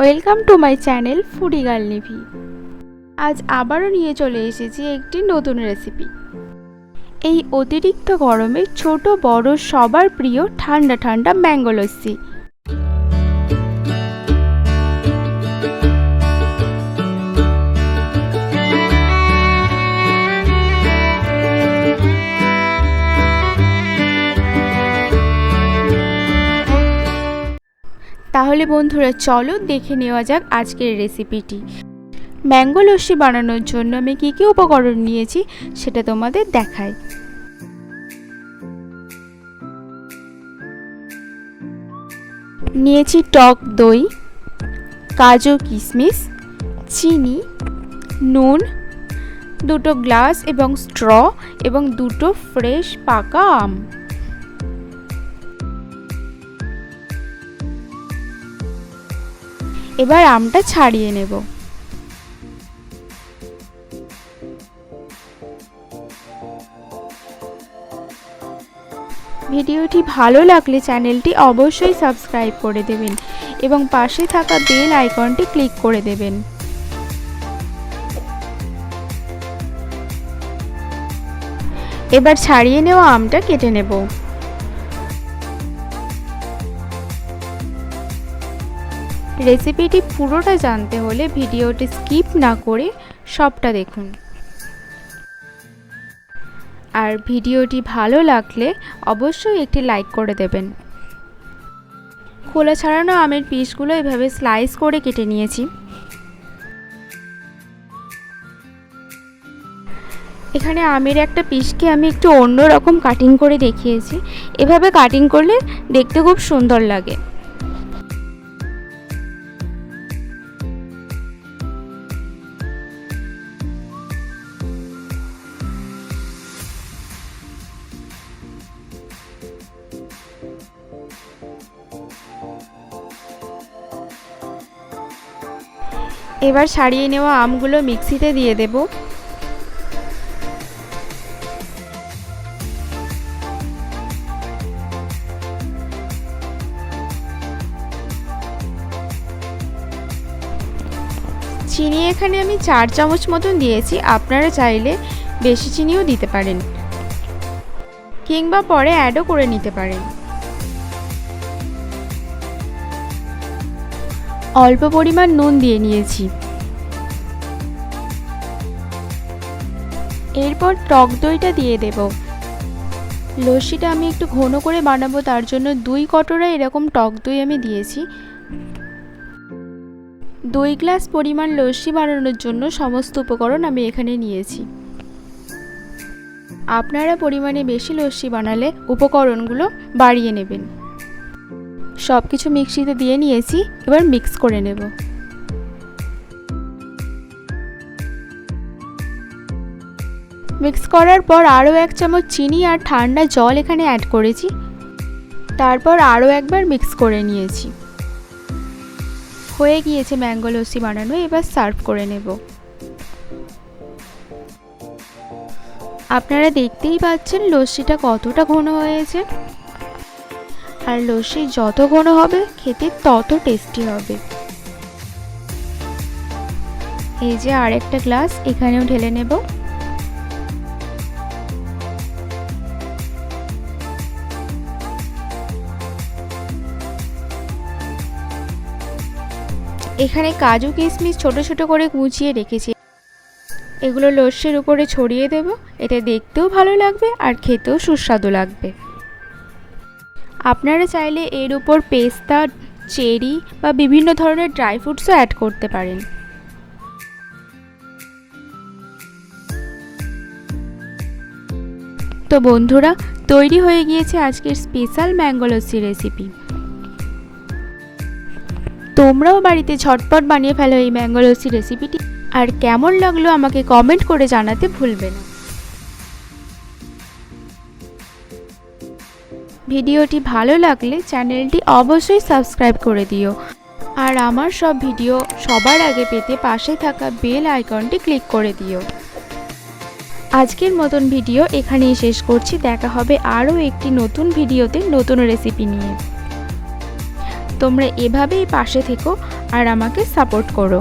Welcome to my channel foodie girl Nivi. আজ আবারও নিয়ে চলে এসেছি একটি নতুন রেসিপি। এই অতিরিক্ত গরমে ছোট বড় সবার প্রিয় ঠান্ডা ঠান্ডা ম্যাঙ্গো লস্যি। তাহলে বন্ধুরা চলো দেখে নেওয়া যাক আজকের রেসিপিটি। ম্যাঙ্গো লস্যি বানানোর জন্য আমি কী কী উপকরণ নিয়েছি সেটা তোমাদের দেখাই। নিয়েছি টক দই, কাজু কিশমিশ, চিনি, নুন, দুটো গ্লাস এবং স্ট্র এবং দুটো ফ্রেশ পাকা আম। এবার আমটা ছাড়িয়ে নেব। ভিডিওটি ভালো লাগলে চ্যানেলটি অবশ্যই সাবস্ক্রাইব করে দেবেন এবং পাশে থাকা বেল আইকনটি ক্লিক করে দেবেন। এবার ছাড়িয়ে নেওয়া আমটা কেটে নেব। রেসিপিটি পুরোটা জানতে হলে ভিডিওটি স্কিপ না করে সবটা দেখুন। আর ভিডিওটি ভালো লাগলে অবশ্যই একটি লাইক করে দেবেন। খোলা ছাড়ানো আমের পিসগুলো এভাবে স্লাইস করে কেটে নিয়েছি। এখানে আমের একটা পিসকে আমি একটু অন্যরকম কাটিং করে দেখিয়েছি। এভাবে কাটিং করলে দেখতে খুব সুন্দর লাগে। এবার ছাড়িয়ে নেওয়া আমগুলো মিক্সিতে দিয়ে দেব। চিনি এখানে আমি 4 চামচ মতন দিয়েছি, আপনারা চাইলে বেশি চিনিও দিতে পারেন কিংবা পরে অ্যাডও করে নিতে পারেন। অল্প পরিমাণ নুন দিয়ে নিয়েছি। এরপর টক দইটা দিয়ে দেব। লস্যিটা আমি একটু ঘন করে বানাবো, তার জন্য 2 কটোরা এরকম টক দই আমি দিয়েছি। 2 গ্লাস পরিমাণ লস্যি বানানোর জন্য সমস্ত উপকরণ আমি এখানে নিয়েছি। আপনারা পরিমাণে বেশি লস্যি বানালে উপকরণগুলো বাড়িয়ে নেবেন। সব কিছু মিক্সিতে দিয়ে নিয়েছি, এবার মিক্স করে নেব। মিক্স করার পর আরও 1 চামচ চিনি আর ঠান্ডা জল এখানে অ্যাড করেছি। তারপর আরও একবার মিক্স করে নিয়েছি। হয়ে গিয়েছে ম্যাঙ্গো লস্যি বানানো। এবার সার্ভ করে নেব। আপনারা দেখতেই পাচ্ছেন লস্যিটা কতটা ঘন হয়েছে। আর লস্যি যত ঘন হবে খেতে তত টেস্টি হবে। এই যে আরেকটা গ্লাস এখানেও ঢেলে নেব। এখানে কাজু কিশমিশ ছোট ছোট করে কুচিয়ে রেখেছি। এগুলো লস্যির উপরে ছড়িয়ে দেব। এতে দেখতেও ভালো লাগবে আর খেতেও সুস্বাদু লাগবে। আপনারা চাইলে এর উপর পেস্তা, চেরি বা বিভিন্ন ধরনের ড্রাই ফ্রুটসও অ্যাড করতে পারেন। তো বন্ধুরা, তৈরি হয়ে গিয়েছে আজকের স্পেশাল ম্যাঙ্গো লস্যি রেসিপি। তোমরাও বাড়িতে ঝটপট বানিয়ে ফেলো এই ম্যাঙ্গো লস্যি রেসিপিটি। আর কেমন লাগলো আমাকে কমেন্ট করে জানাতে ভুলবে না। ভিডিওটি ভালো লাগলে চ্যানেলটি অবশ্যই সাবস্ক্রাইব করে দিও। আর আমার সব ভিডিও সবার আগে পেতে পাশে থাকা বেল আইকনটি ক্লিক করে দিও। আজকের মতন ভিডিও এখানেই শেষ করছি। দেখা হবে আরও একটি নতুন ভিডিওতে নতুন রেসিপি নিয়ে। তোমরা এভাবেই পাশে থেকো আর আমাকে সাপোর্ট করো।